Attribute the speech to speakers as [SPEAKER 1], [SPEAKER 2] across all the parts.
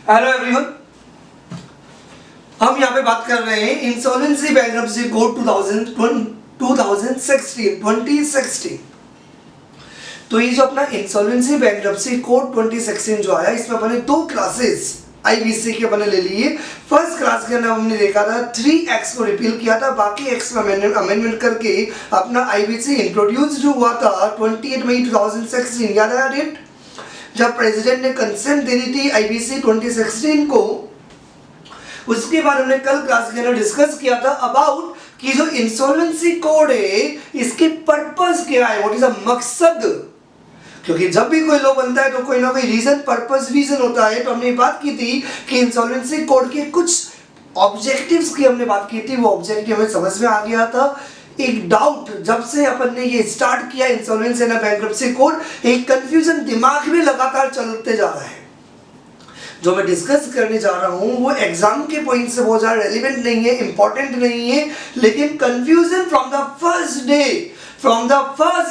[SPEAKER 1] Hello everyone, हम यहाँ पे बात कर रहे हैं इंसॉल्वेंसी बैंक्रप्सी कोड 2016। तो ये जो अपना इंसॉल्वेंसी बैंक्रप्सी कोड 2016 जो आया, इसमें अपने दो क्लासेस आईबीसी के अपने ले लिए। फर्स्ट क्लास के अंदर हमने देखा था 3x को रिपील किया था, बाकी x में अमेंडमेंट करके अपना आईबीसी इंट्रोड्यूस्ड हुआ था 28 मई 2016। याद आया डेट जब प्रेसिडेंट ने कंसेंट दे दी थी आईबीसी 2016 को। उसके बाद हमने कल क्लास के अंदर डिस्कस किया था अबाउट कि जो इंसॉल्वेंसी कोड है इसके पर्पस क्या है, व्हाट इज द मकसद। क्योंकि जब भी कोई लॉ बनता है तो कोई ना कोई रीजन, पर्पस, विजन होता है। तो हमने बात की थी कि इंसॉल्वेंसी कोड के कुछ ऑब्जेक्टिव्स की हमने बात की थी, वो ऑब्जेक्टिव हमें समझ में आ गया था। एक डाउट जब से अपन ने ये स्टार्ट किया इंसॉल्वेंसी एंड बैंक्रप्सी कोड, एक कंफ्यूजन दिमाग में लगातार चलते जा रहा है। जो मैं डिस्कस करने जा रहा हूं वो एग्जाम के पॉइंट से बहुत ज्यादा रेलिवेंट नहीं है, इंपॉर्टेंट नहीं है, लेकिन confusion from the first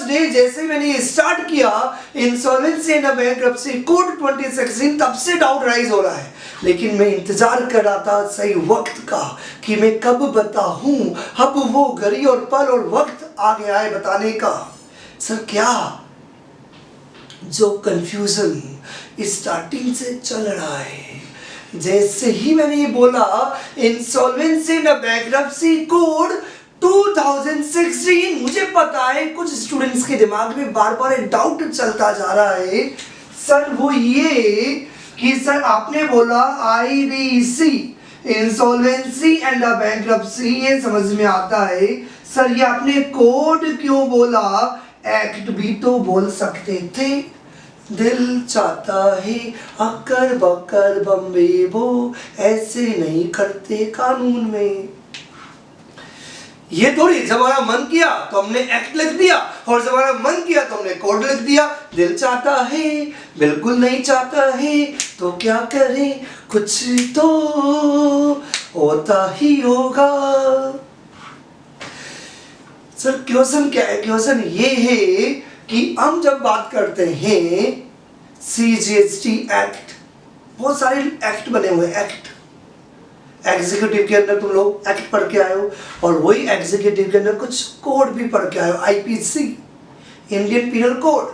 [SPEAKER 1] day जैसे मैंने ये स्टार्ट किया इंसॉल्वेंसी एंड बैंक्रप्सी कोड 2016, तब से डाउट राइज हो रहा है। लेकिन मैं इंतजार कर रहा था सही वक्त का कि मैं कब बताऊं। अब वो घड़ी और पल और वक्त आ गया है बताने का। सर क्या जो कंफ्यूजन स्टार्टिंग से चल रहा है, जैसे ही मैंने ये बोला इंसॉल्वेंसी एंड बैंक्रप्सी कोड 2016, मुझे पता है कुछ स्टूडेंट्स के दिमाग में बार बार एक डाउट चलता जा रहा है। सर वो ये कि सर आपने बोला आईबीसी इंसॉल्वेंसी एंड बैंक्रप्सी, ये समझ में आता है। सर ये आपने कोड क्यों बोला, एक्ट भी तो बोल सकते थे। दिल चाहता है अकर बकर बम्बे बो, ऐसे नहीं करते कानून में। ये थोड़ी जब हमारा मन किया तो हमने एक्ट लिख दिया और जब हमारा मन किया तो हमने कोड लिख दिया। दिल चाहता है, बिल्कुल नहीं चाहता है तो क्या करें, कुछ तो होता ही होगा। सर क्वेश्चन क्या है? क्वेश्चन ये है कि हम जब बात करते हैं सीजीएसटी एक्ट, बहुत सारे एक्ट बने हुए एक्ट, एग्जीक्यूटिव के अंदर तुम लोग एक्ट पढ़ के आए हो और वही एग्जीक्यूटिव के अंदर कुछ कोड भी पढ़ के आए हो, आईपीसी इंडियन पिनल कोड।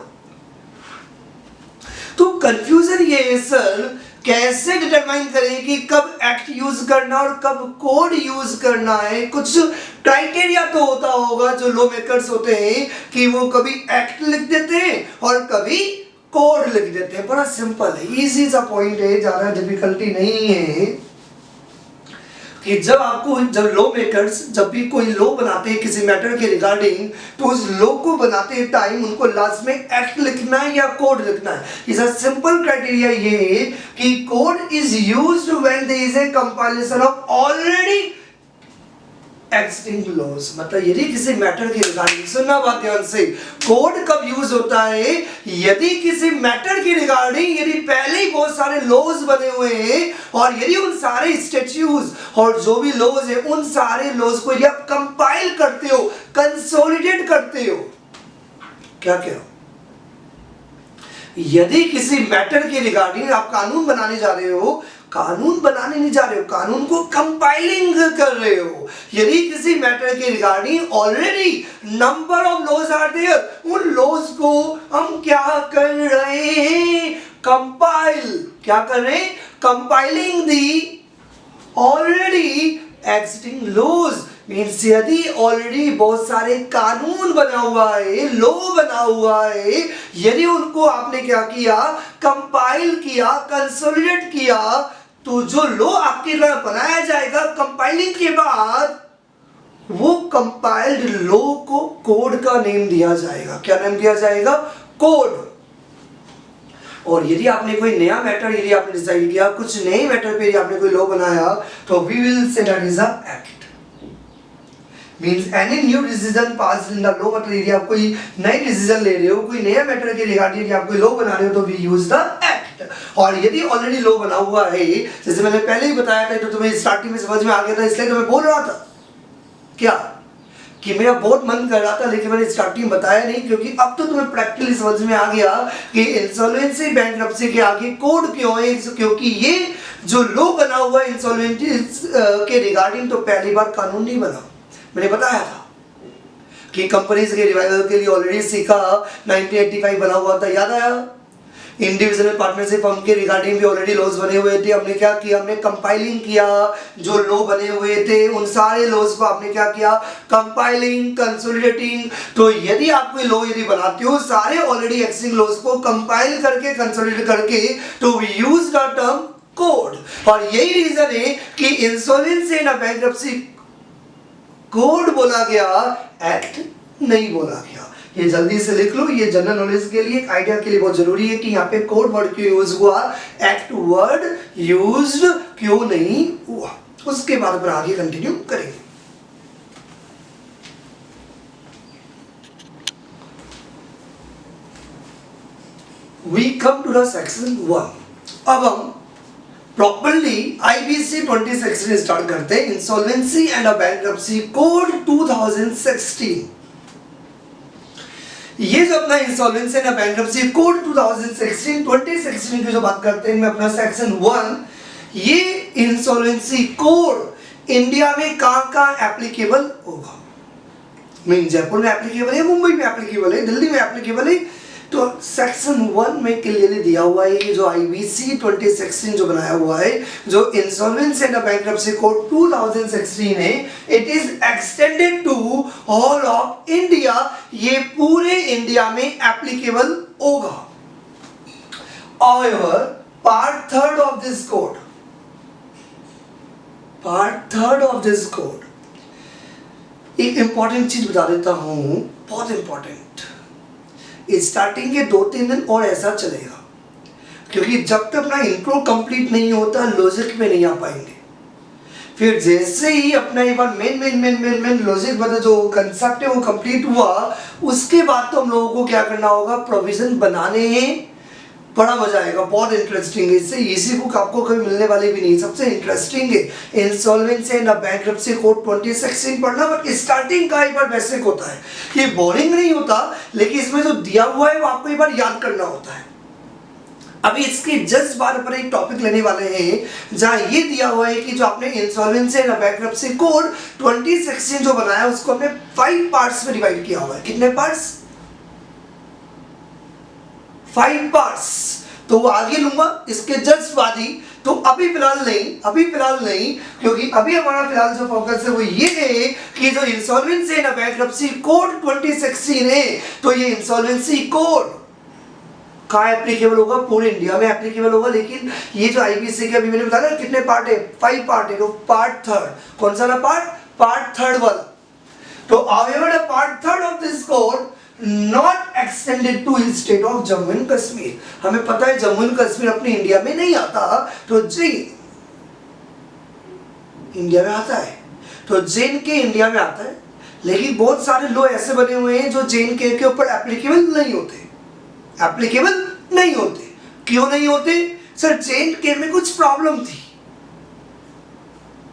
[SPEAKER 1] तो कंफ्यूजन ये है सर, कैसे डिटरमाइन करें कि कब एक्ट यूज करना और कब कोड यूज करना है। कुछ क्राइटेरिया तो होता होगा जो लॉ मेकर्स होते हैं कि वो कभी एक्ट लिख देते हैं और कभी कोड लिख देते हैं। बड़ा सिंपल है, इजी सा पॉइंट है, ज्यादा डिफिकल्टी नहीं है। कि जब लॉ मेकर्स जब भी कोई लॉ बनाते हैं किसी मैटर के रिगार्डिंग, तो उस लॉ को बनाते टाइम उनको लास्ट में एक्ट लिखना है या कोड लिखना है। इसका सिंपल क्राइटेरिया ये है कि code is used when there is a compilation of already existing laws. मतलब यदि किसी मैटर के रिगार्डिंग, सुनना बात ध्यान से, कोड कब यूज होता है, यदि किसी मैटर के रिगार्डिंग यदि पहले ही बहुत सारे लॉज बने हुए हैं और यदि उन सारे स्टैट्यूट्स और जो भी लॉज है उन सारे लॉज को यदि आप कंपाइल करते हो, कंसोलिडेट करते हो, क्या क्या यदि किसी मैटर के रिगार्डिंग आप कानून बनाने जा रहे हो, कानून बनाने नहीं जा रहे हो, कानून को कंपाइलिंग कर रहे हो। यदि किसी मैटर के regarding already number of laws are there, उन लॉज को हम क्या कर रहे हैं, कंपाइल। क्या कर रहे हैं, कंपाइलिंग दी ऑलरेडी एग्जिस्टिंग लॉज। मीन्स यदि ऑलरेडी बहुत सारे कानून बना हुआ है, लॉ बना हुआ है, यदि उनको आपने क्या किया, कंपाइल किया, कंसोलिडेट किया, तो जो लॉ आपके द्वारा बनाया जाएगा कंपाइलिंग के बाद, वो कंपाइल्ड लॉ को कोड का नेम दिया जाएगा। क्या नाम दिया जाएगा, कोड। और यदि आपने कोई नया मैटर यदि आपने डिसाइड किया, कुछ नए मैटर पे यदि आपने कोई लॉ बनाया, तो we will say that is a act. Means any new decision passed in the law, मतलब यदि आप कोई नई डिसीजन ले रहे हो, कोई नया मैटर के रिगार्डिंग यदि आप कोई लॉ बना रहे हो, तो वी यूज द एक्ट। और यदि ऑलरेडी लॉ बना हुआ है, जैसे मैंने पहले ही बताया था, तो तुम्हें स्टार्टिंग में समझ में आ गया था, इसलिए तो मैं बोल रहा था क्या कि मेरा बहुत मन कर रहा था लेकिन मैंने स्टार्टिंग में बताया नहीं, क्योंकि अब तो तुम्हें प्रैक्टिकली समझ में आ गया कि इंसॉल्वेंसी बैंक्रप्सी के आगे कोड क्यों है, क्योंकि ये जो लॉ बना हुआ है इंसॉल्वेंसी के रिगार्डिंग, तो पहली बार कानून नहीं बना, मैंने बताया था कि कंपनीज के रिवाइवल के लिए ऑलरेडी सीखा 1985 बना हुआ था, याद आया। इंडिविजुअल पार्टनरशिप फर्म के रिगार्डिंग भी ऑलरेडी लॉज बने हुए थे, हमने क्या किया, हमने कंपाइलिंग किया, जो लॉ बने हुए थे उन सारे लॉज को आपने क्या किया, कंपाइलिंग, कंसोलिडेटिंग। तो यदि आप कोई लॉ यदि बनाते हो सारे ऑलरेडी एक्सिस्टिंग लॉज को कंपाइल करके कंसोलिडेट करके, तो we use the term code. और यही रीजन है कि इंसॉल्वेंसी एंड बैंक्रप्सी कोड बोला गया, एक्ट नहीं बोला गया। ये जल्दी से लिख लो, ये जनरल नॉलेज के लिए, एक आइडिया के लिए बहुत जरूरी है कि यहाँ पे कोड वर्ड क्यों यूज हुआ, एक्ट वर्ड यूज्ड क्यों नहीं हुआ, उसके बाद अपन आगे कंटिन्यू करेंगे। We come to the section 1। अब हम प्रॉपरली आईबीसी 2016 स्टार्ट करते हैं, insolvency and a bankruptcy code 2016। ये जो अपना इंसॉल्वेंसी एंड बैंक्रप्सी कोड 2016 की जो बात करते हैं, मैं अपना सेक्शन 1, ये इंसॉल्वेंसी कोड इंडिया में कहाँ एप्लीकेबल होगा। मीन जयपुर में एप्लीकेबल है, मुंबई में एप्लीकेबल है, दिल्ली में एप्लीकेबल है। तो सेक्शन 1 में क्लियरली दिया हुआ है कि जो आईबीसी 2016 जो बनाया हुआ है, जो इंसॉल्वेंसी एंड बैंक्रप्सी कोड 2016 है, it is extended to all of India. ये पूरे इंडिया में एप्लीकेबल होगा। However, part third of this code, एक इंपॉर्टेंट चीज बता देता हूं, बहुत इंपॉर्टेंट। स्टार्टिंग के 2-3 दिन और ऐसा चलेगा, क्योंकि जब तक अपना इंट्रो कंप्लीट नहीं होता लॉजिक में नहीं आ पाएंगे। फिर जैसे ही अपना एक बार मेन लॉजिक मतलब जो कंसेप्ट है वो कंप्लीट हुआ, उसके बाद तो हम लोगों को क्या करना होगा, प्रोविजन बनाने हैं। बड़ा मजा आएगा, बहुत इंटरेस्टिंग है, इससे इजी बुक आपको कभी मिलने वाली भी नहीं, सबसे इंटरेस्टिंग है इंसॉल्वेंसी एंड बैंक्रप्सी कोड 2016 पढ़ना। बट स्टार्टिंग का एक बार बेसिक होता है, ये बोरिंग नहीं होता, लेकिन इसमें जो दिया हुआ है वो आपको एक बार याद करना होता है। अभी इसके जस्ट बाद पर एक टॉपिक लेने वाले हैं जहां ये दिया हुआ है कि जो आपने इंसॉल्वेंसी एंड बैंक्रप्सी कोड 2016 जो बनाया उसको हमने 5 पार्ट्स में डिवाइड किया हुआ है। कितने पार्ट्स? 5 पार्ट्स। तो वो आगे लूंगा इसके जस्ट बाद ही, तो अभी फिलहाल नहीं, क्योंकि अभी हमारा फिलहाल जो फोकस है वो ये है कि जो इंसॉल्वेंसी एंड बैंक्रप्सी कोड 2016 है, तो ये इंसॉल्वेंसी कोड कहाँ एप्लीकेबल होगा, पूरे इंडिया में एप्लीकेबल होगा। लेकिन ये जो आईबीसी के अभी मैंने बताया कितने पार्ट है, 5 पार्ट है, तो पार्ट थर्ड, कौन सा पार्ट थर्ड वाला। तो however the part third of this code not extended to state of Jammu and Kashmir. हमें पता है जम्मू एंड कश्मीर अपने इंडिया में नहीं आता, तो जी इंडिया में आता है, तो जेन के इंडिया में आता है। लेकिन बहुत सारे लॉ ऐसे बने हुए हैं जो जेन के ऊपर एप्लीकेबल नहीं होते, क्यों नहीं होते सर? जेन के में कुछ प्रॉब्लम थी,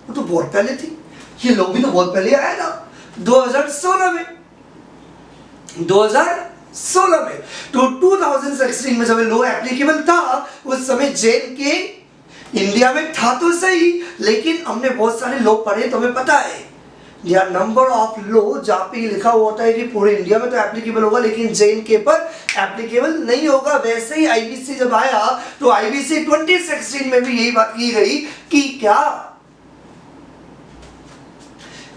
[SPEAKER 1] वो तो बहुत पहले थी, ये लॉ भी तो बहुत पहले आया था 2016 में। तो 2016 में जब लॉ एप्लीकेबल था उस समय जेन के इंडिया में था तो सही, लेकिन हमने बहुत सारे लॉ पढ़े तो हमें पता है या नंबर ऑफ लॉ जहाँ पे लिखा हुआ होता है कि पूरे इंडिया में तो एप्लीकेबल होगा लेकिन जेन के पर एप्लीकेबल नहीं होगा। वैसे ही आईबीसी जब आया तो आईबीसी 2016 में भी यही बात की गई कि क्या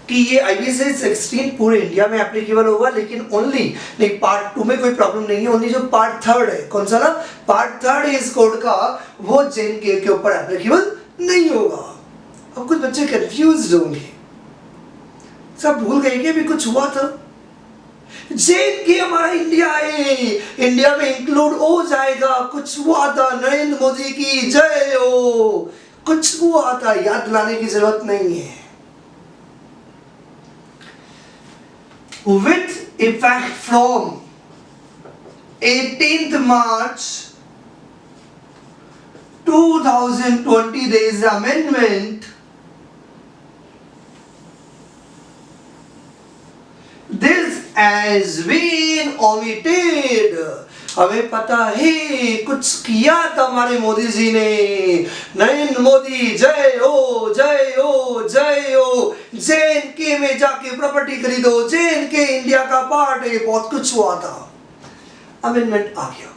[SPEAKER 1] कि ये आईबीसी 16 पूरे इंडिया में एप्लीकेबल होगा, लेकिन ओनली नहीं, पार्ट 2 में कोई प्रॉब्लम नहीं है। ओनली जो पार्ट थर्ड है, कौन सा ना, पार्ट थर्ड है इस कोड का, वो जेन के ऊपर एप्लीकेबल नहीं होगा। अब कुछ बच्चे कंफ्यूज होंगे, सब भूल गए कि अभी कुछ हुआ था। जेन के हमारा इंडिया है, इंडिया में इंक्लूड हो जाएगा, कुछ हुआ था, नरेंद्र मोदी की जय हो, कुछ हुआ था, याद दिलाने की जरूरत नहीं है। With effect from 18th March 2020, there is amendment has been omitted. हमें पता है कुछ किया था हमारे मोदी जी ने। नरेंद्र मोदी जय हो जय हो जय हो। JNK में जाके प्रॉपर्टी खरीदो, JNK इंडिया का पार्ट है, बहुत कुछ हुआ था। अमेंडमेंट आ गया।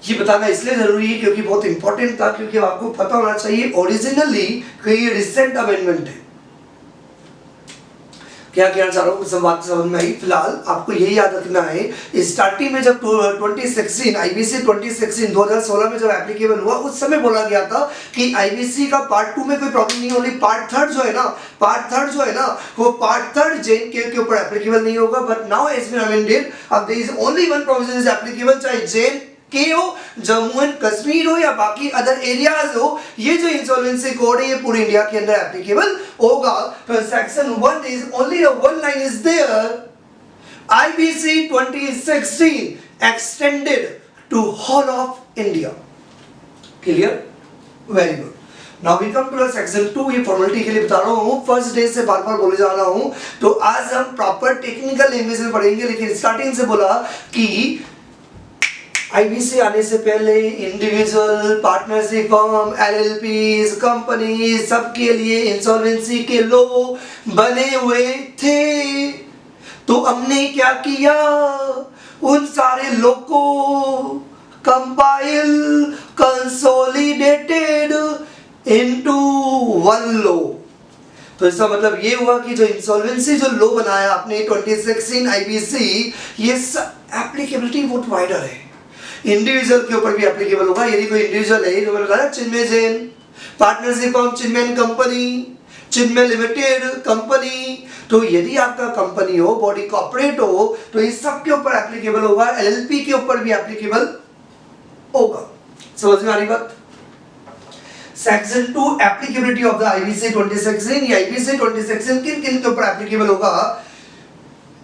[SPEAKER 1] ये बताना इसलिए जरूरी है क्योंकि बहुत इंपॉर्टेंट था, क्योंकि आपको पता होना चाहिए ओरिजिनली ये रिसेंट अमेंडमेंट है। क्या कहना चाह रहा हूँ, सब बात समझ में आई। फिलहाल आपको यही याद रखना है, स्टार्टिंग में जब 2016 IBC 2016 2016 में जब एप्लीकेबल हुआ, उस समय बोला गया था कि IBC का पार्ट 2 में कोई प्रॉब्लम नहीं होगी, पार्ट थर्ड जो है ना वो पार्ट थर्ड JNK के ऊपर एप्लीकेबल नहीं होगा। But now it's been amended, अब there is only one provision is applicable, चाहे JNK हो, जम्मू एंड कश्मीर हो या बाकी अदर एरियाज हो। ये जो इंसॉल्वेंसी कोड है ये पूरे इंडिया के अंदर एप्लीकेबल होगा। तो section 1 is only one line is there, IBC 2016 extended to whole of India. Clear? Very good. Now we come to section 2। ये फॉर्मेलिटी के लिए बता रहा हूँ, फर्स्ट डे से बार बार बोले जा रहा हूँ, तो आज हम प्रॉपर टेक्निकल लैंग्वेज में पढ़ेंगे। लेकिन स्टार्टिंग से बोला कि IBC आने से पहले individual, partnership firm, LLPs, company, सबके लिए इंसॉल्वेंसी के लॉ बने हुए थे। तो हमने क्या किया, उन सारे लॉ को compile, consolidated into one law. तो इसका मतलब ये हुआ कि जो इंसॉल्वेंसी जो लॉ बनाया आपने 2016 IBC, ये एप्लीकेबिलिटी बहुत वाइडर है। इंडिविजुअल के ऊपर भी एप्लीकेबल होगा। यदि कोई इंडिविजुअल है, जो मैंने बताया चिन्मय जैन, पार्टनरशिप फॉर्म चिन्मय कंपनी, चिन्मय लिमिटेड कंपनी, तो यदि आपका कंपनी हो, बॉडी कॉर्पोरेट हो, तो इस सब के ऊपर एप्लीकेबल होगा। LLP के ऊपर भी एप्लीकेबल होगा। समझ में आ रही बात? Section 2 applicability of the IBC 2016। ये IBC 2016 किन किन के ऊपर एप्लीकेबल होगा?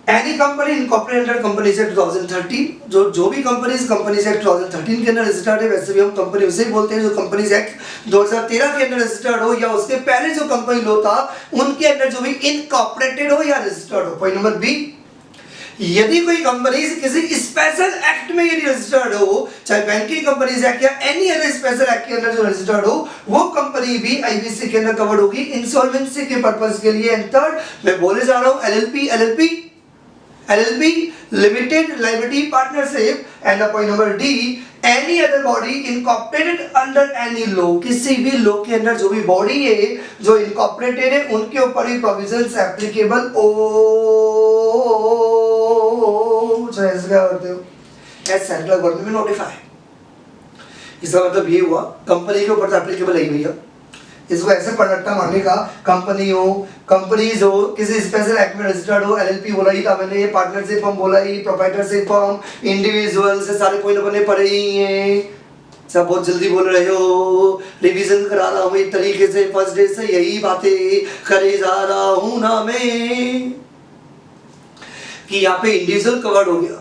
[SPEAKER 1] Any company incorporated under companies act 2013, जो भी कंपनीज एक्ट 2013 के अंदर रजिस्टर्ड है, वैसे भी हम कंपनी उसे ही बोलते हैं जो कंपनीज एक्ट 2013 के अंदर रजिस्टर्ड हो, या उसके पहले जो कंपनी लो था उनके अंदर जो भी इनकॉर्पोरेटेड हो या रजिस्टर्ड हो। पॉइंट नंबर बी, यदि कोई कंपनी किसी स्पेशल एक्ट में यदि रजिस्टर्ड हो, चाहे बैंकिंग कंपनीज एक्ट या एनी अदर स्पेशल एक्ट के अंदर जो रजिस्टर्ड हो, वो कंपनी भी IBC के अंदर कवर्ड होगी इंसॉल्वेंसी के पर्पस के लिए। एंड थर्ड मैं बोले जा रहा हूं LLP limited liability partnership, and the point number D, any other body incorporated under any law। किसी भी लॉ के अंदर जो भी बॉडी है जो इनकॉर्पोरेटेड है उनके ऊपर ही प्रोविजंस एप्लीकेबल हो। जैसे क्या करते हो, एज सेंट्रल गवर्नमेंट में नोटिफाई। इसका मतलब ये हुआ कंपनी के ऊपर तो एप्लीकेबल है भैया। इसको ऐसे पढ़ता मानने का, कंपनी हो, कंपनीज हो, किसी स्पेशल एक्ट में रजिस्टर्ड हो, LLP बोला ही था मैंने, पार्टनरशिप फर्म बोला ही, प्रोप्राइटरशिप फर्म, इंडिविजुअल से सारे पॉइंट बने पड़े ही हैं। सब बहुत जल्दी बोल रहे हो, रिवीजन करा रहा हूँ एक तरीके से, फर्स्ट डे से यही बातें करे जा रहा हूँ ना मैं, कि यहाँ पे इंडिविजुअल कवर्ड हो गया,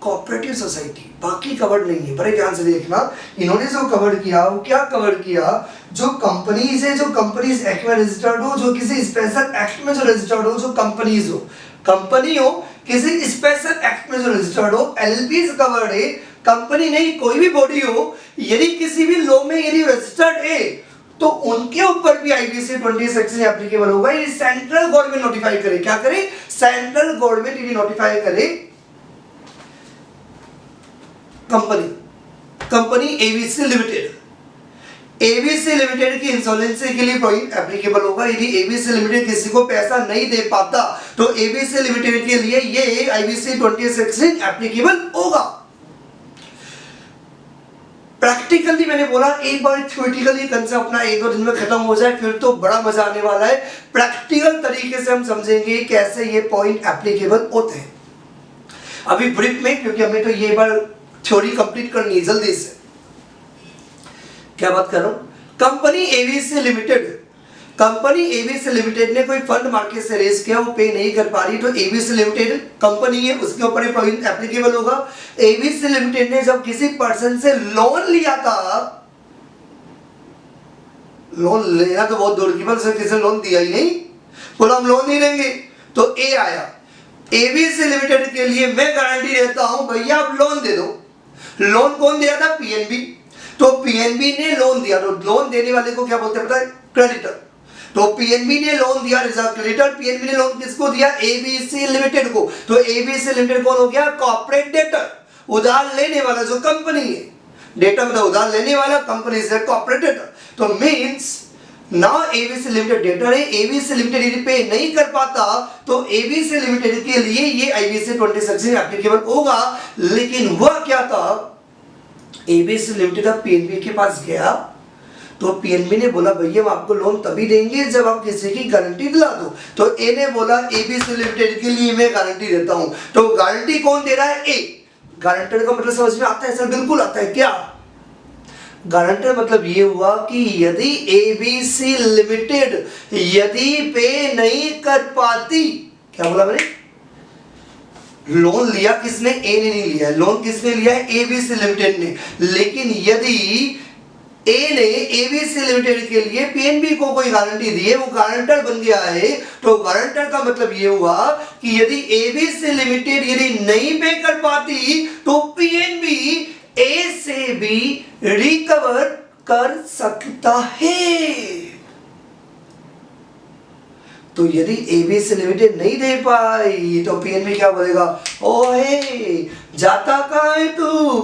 [SPEAKER 1] कोऑपरेटिव सोसाइटी बाकी कवर्ड नहीं है। बड़े ध्यान से देखना, इन्होंने जो कवर किया वो क्या कवर किया, जो कंपनीज है, जो कंपनीज एक्ट में रजिस्टर्ड हो, जो किसी स्पेशल एक्ट में जो रजिस्टर्ड हो, जो कंपनीज हो, कंपनी हो किसी स्पेशल एक्ट में जो रजिस्टर्ड हो, LLPs कवर्ड है। कंपनी नहीं, कोई भी बॉडी हो, यदि किसी भी लॉ में यदि रजिस्टर्ड है तो उनके ऊपर भी IBC 2016 एप्लीकेबल होगा। ये सेंट्रल गवर्नमेंट नोटिफाई करे। क्या करे? सेंट्रल गवर्नमेंट यदि नोटिफाई करे कंपनी ABC लिमिटेड की इंसॉल्वेंसी के लिए पॉइंट एप्लीकेबल होगा। यदि ABC लिमिटेड किसी को पैसा नहीं दे पाता तो ABC लिमिटेड के लिए ये IBC 2016 एप्लीकेबल होगा। प्रैक्टिकली मैंने बोला एक बार थ्योरेटिकली कंसेप्ट अपना एक दो दिन में खत्म हो जाए, फिर तो बड़ा मजा आने वाला है। प्रैक्टिकल तरीके से हम समझेंगे कैसे ये पॉइंट एप्लीकेबल होते हैं। अभी ब्रीफ में, क्योंकि हमें तो ये बार थ्योरी कंप्लीट करनी है जल्दी से। क्या बात कर रहा हूं? कंपनी ABC लिमिटेड ने कोई फंड मार्केट से रेज किया, वो पे नहीं कर पा रही, तो ABC लिमिटेड कंपनी है, उसके ऊपर पॉइंट एप्लीकेबल होगा। ABC लिमिटेड ने जब किसी पर्सन से लोन लिया था, लोन लेना तो बहुत दूर की बात, किसी ने लोन दिया ही नहीं, बोला हम लोन नहीं लेंगे। तो ए आया, एबीसी लिमिटेड के लिए मैं गारंटी देता हूं भैया आप लोन दे दो। लोन कौन दिया था? पीएनबी। तो पीएनबी ने लोन दिया, तो लोन देने वाले को क्या बोलते हैं पता है? क्रेडिटर। तो पीएनबी ने लोन दिया, रिजर्व क्रेडिटर। पीएनबी ने लोन किसको दिया? एबीसी लिमिटेड को। तो एबीसी लिमिटेड कौन हो गया? कॉर्पोरेट डेटर, उधार लेने वाला जो कंपनी है। डेटर मतलब उधार लेने वाला, कंपनी से कॉर्पोरेट डेटर। तो means now ABC limited debtor है, एबीसी लिमिटेड यदि पे नहीं कर पाता तो एबीसी लिमिटेड के लिए ये आईबीसी 2016 एप्लीकेबल होगा। लेकिन हुआ क्या था, एबीसी लिमिटेड अब पीएनबी के पास गया, तो पीएनबी ने बोला भैया हम आपको लोन तभी देंगे जब आप किसी की गारंटी दिला दो। तो ए ने बोला एबीसी लिमिटेड के लिए मैं गारंटी देता हूं। तो गारंटी कौन दे रहा है? ए। गारंटर का मतलब समझ में आता है? सर बिल्कुल आता है। क्या गारंटर मतलब ये हुआ कि यदि एबीसी लिमिटेड यदि पे नहीं कर पाती, क्या बोला मैंने? लोन लिया किसने? ए ने नहीं लिया, लोन किसने लिया है? एबीसी लिमिटेड ने। लेकिन यदि ए ने एबीसी लिमिटेड के लिए पीएनबी को कोई गारंटी दी है, वो गारंटर बन गया है, तो गारंटर का मतलब ये हुआ कि यदि एबीसी लिमिटेड यदि नहीं पे कर पाती तो पीएनबी ए से भी रिकवर कर सकता है। तो यदि एबीसी लिमिटेड नहीं दे पाई तो पीएनबी क्या बोलेगा? ओए जाता कहाँ है तू,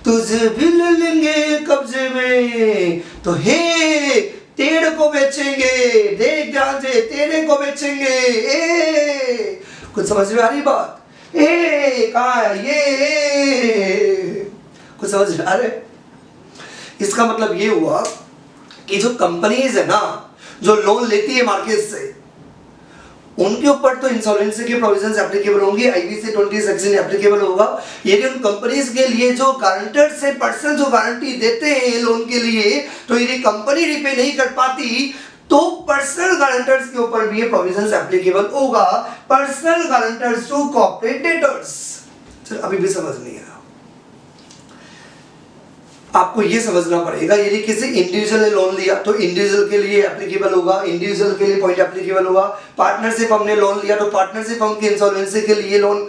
[SPEAKER 1] तुझे भी ले लेंगे कब्जे में। तो हे तेरे को बेचेंगे, देख ध्यान से, तेरे को बेचेंगे। ए कुछ समझ में आ रही बात? ए कहाँ है ये? कुछ समझ में आ रहे? इसका मतलब ये हुआ कि जो कंपनीज है ना, जो लोन लेती है मार्केट से, उनके ऊपर तो इंसॉल्वेंसी के प्रोविजंस एप्लीकेबल होंगे, आईबीसी 2016 एप्लीकेबल होगा। यदि उन कंपनीज के लिए जो गारंटर से पर्सन जो गारंटी देते हैं लोन के लिए, तो यदि कंपनी रिपे नहीं कर पाती तो पर्सनल गारंटर्स के ऊपर भी ये प्रोविजंस एप्लीकेबल होगा। Personal guarantors to corporate debtors. चलो अभी भी समझ नहीं आया, आपको ये समझना पड़ेगा। यदि किसी इंडिविजुअल ने लोन लिया तो इंडिविजुअल के लिए एप्लीकेबल होगा, इंडिविजुअल के लिए पॉइंट एप्लीकेबल होगा। पार्टनरशिप हमने लोन लिया तो पार्टनरशिप हम की इंसॉल्वेंसी के लिए लोन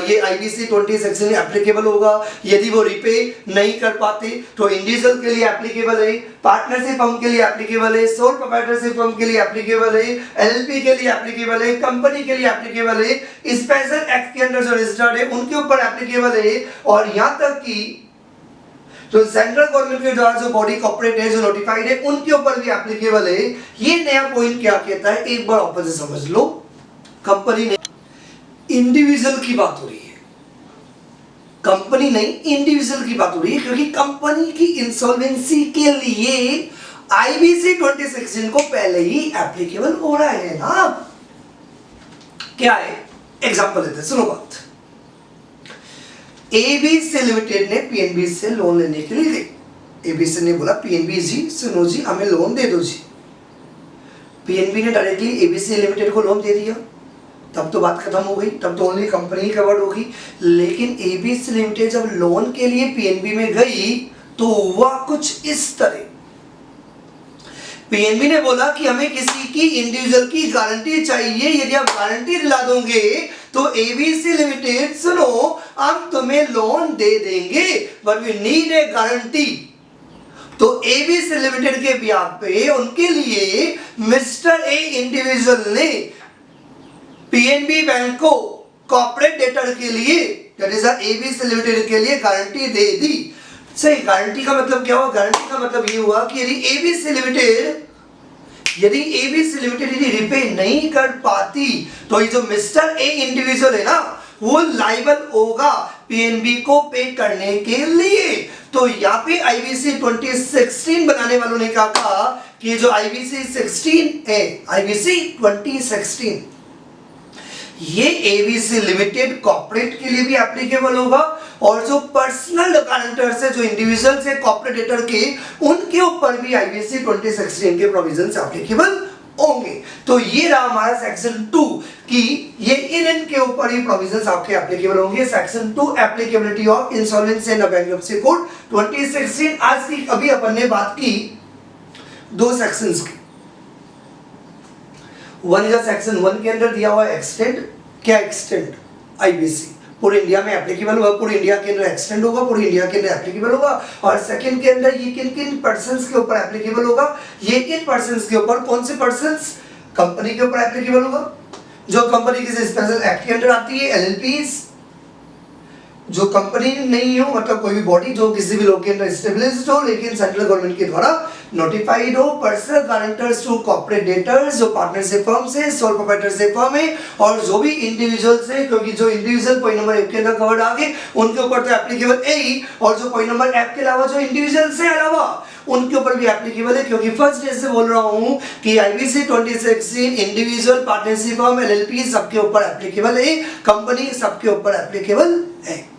[SPEAKER 1] ये आईबीसी 2016 एप्लीकेबल होगा। यदि वो रिपे नहीं कर पाते तो इंडिविजुअल के लिए एप्लीकेबल है, पार्टनरशिप फर्म के लिए एप्लीकेबल है, सोल प्रोप्राइटरशिप फर्म के लिए एप्लीकेबल है, एलएलपी के लिए एप्लीकेबल है, कंपनी के लिए एप्लीकेबल है, स्पेशल एक्ट के अंडर जो रजिस्टर्ड है उनके ऊपर एप्लीकेबल है। और यहां तक कि तो सेंट्रल गवर्नमेंट के द्वारा जो बॉडी कॉर्पोरेट है, जो नोटिफाइड है, उनके ऊपर भी एप्लीकेबल है। ये नया पॉइंट क्या कहता है, एक बार ऑपोजिट समझ लो। कंपनी नहीं, इंडिविजुअल की बात हो रही है, कंपनी नहीं इंडिविजुअल की बात हो रही है, क्योंकि कंपनी की इंसॉल्वेंसी के लिए आईबीसी 2016 को पहले ही एप्लीकेबल हो रहा है ना। क्या है? एग्जांपल लेते हैं, सुनो बात। एबीसी लिमिटेड ने पीएनबी से लोन लेने के लिए गई। एबीसी ने बोला पीएनबी जी सुनो जी हमें लोन दे दो जी। पीएनबी ने डायरेक्टली एबीसी लिमिटेड को लोन दे दिया, तब तो बात खत्म हो गई, तब तो ओनली कंपनी कवर्ड होगी। लेकिन एबीसी लिमिटेड जब लोन के लिए पीएनबी में गई तो हुआ कुछ इस तरह। पीएनबी ने बोला कि हमें किसी की इंडिविजुअल की गारंटी चाहिए, यदि आप गारंटी दिला दोगे तो एबीसी लिमिटेड सुनो हम तुम्हें लोन दे देंगे, but we need a guarantee. तो एबीसी लिमिटेड के ब्याह पे उनके लिए मिस्टर ए इंडिविजुअल ने पीएनबी बैंक को कॉर्पोरेट डेटर के लिए, दैट इज एबीसी लिमिटेड के लिए गारंटी दे दी। सही, गारंटी का मतलब क्या हुआ? गारंटी का मतलब ये हुआ कि यदि एबीसी लिमिटेड यदि रिपे नहीं कर पाती तो ये जो मिस्टर ए इंडिविजुअल है ना, वो लायबल होगा पीएनबी को पे करने के लिए। तो यहाँ पे आईबीसी 2016 बनाने वालों ने कहा कि जो आईबीसी 16 है, आईबीसी 2016 ये एबीसी लिमिटेड कॉर्पोरेट के लिए भी एप्लीकेबल होगा, और जो पर्सनल गारंटर्स है, जो इंडिविजुअल्स है कॉर्पोरेट डेटर के, उनके ऊपर भी आईबीसी 2016 के प्रोविजंस एप्लीकेबल होंगे। तो ये रहा हमारा सेक्शन 2 कि ये इनके ऊपर ही प्रोविजंस आपके एप्लीकेबल होंगे। Section 2 applicability of insolvency and bankruptcy code 2016। आज की अभी अपन ने बात की दो सेक्शंस के। वन इज सेक्शन 1 के अंदर दिया हुआ है एक्सटेंड, क्या एक्सटेंड, आईबीसी पूरे इंडिया में एप्लीकेबल होगा, पूरे इंडिया के अंदर एक्सटेंड होगा, पूरे इंडिया के अंदर एप्लीकेबल होगा। और सेकंड के अंदर ये किन किन पर्सन्स के ऊपर एप्लीकेबल होगा, ये किन पर्सन्स के ऊपर, कौन से पर्सन्स, कंपनी के ऊपर एप्लीकेबल होगा जो कंपनी किसी स्पेशल एक्ट के अंदर आती है, एलएलपीज, जो कंपनी नहीं हो मतलब कोई भी बॉडी जो किसी भी लोग के अंदर एस्टेब्लिश्ड हो लेकिन सेंट्रल गवर्नमेंट के द्वारा नोटिफाइड हो, personal guarantors to corporate debtors, जो पार्टनरशिप फर्म्स है, सोल प्रोप्राइटरशिप फर्म है, और जो भी इंडिविजुअल्स है, क्योंकि जो इंडिविजुअल पॉइंट नंबर 1 के अंदर कवर्ड आ गए उनके ऊपर तो एप्लीकेबल है ही, और जो पॉइंट नंबर 1 के अलावा जो इंडिविजुअल्स है अलावा उनके ऊपर भी एप्लीकेबल है, क्योंकि फर्स्ट डे से बोल रहा हूं कि IBC 2016 individual, partnership firm, LLP सबके ऊपर एप्लीकेबल है, कंपनी सबके ऊपर एप्लीकेबल है।